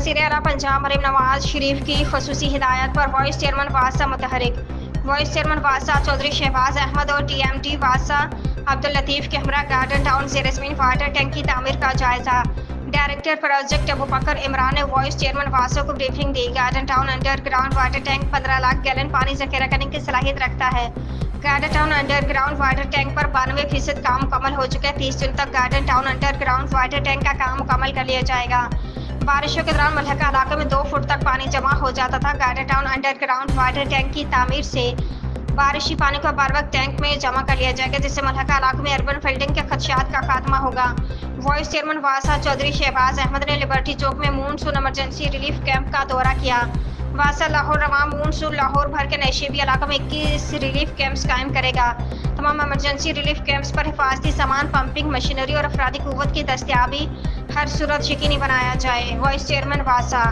वज़ीर आला पंजाब मरीम नवाज शरीफ की खसूसी हिदायत पर वाइस चेयरमैन वासा मुतहरिक। वाइस चेयरमैन वासा चौधरी शहबाज अहमद और TMT वासा अब्दुल लतीफ़ के हमरा गार्डन टाउन ज़ेर-ज़मीन वाटर टैंक की तामीर का जायजा। डायरेक्टर प्रोजेक्ट अबू बकर इमरान ने वाइस चेयरमैन वासा को ब्रीफिंग दी। Garden town underground water tank 15 lakh gallon पानी जखीरा करने की सलाहियत रखता है। Garden town underground water tank पर 92% काम मुकम्मल हो चुका है। 30 जून तक garden town underground water tank का काम मुकम्मल कर लिया जाएगा। बारिशों के दौरान मलहका इलाके में 2 फुट तक पानी जमा हो जाता था। Garden town underground water tank की तामीर से बारिशी पानी को बर वक्त टैंक में जमा कर लिया जाएगा, जिससे मलहका इलाकों में अर्बन फ्लडिंग के खदशात का खात्मा होगा। वाइस चेयरमैन वासा चौधरी शहबाज अहमद ने लिबर्टी चौक में मूनसून इमरजेंसी रिलीफ कैंप का दौरा किया। वासा लाहौर रवां मूनसून लाहौर भर के नशेबी इलाकों में 21 रिलीफ कैंप्स कायम करेगा। तमाम इमरजेंसी रिलीफ कैंप्स पर हिफाजती सामान, पंपिंग मशीनरी और अफरादी कुव्वत की दस्तयाबी हर सूरत यकीनी बनाया जाए। वाइस चेयरमैन वासा।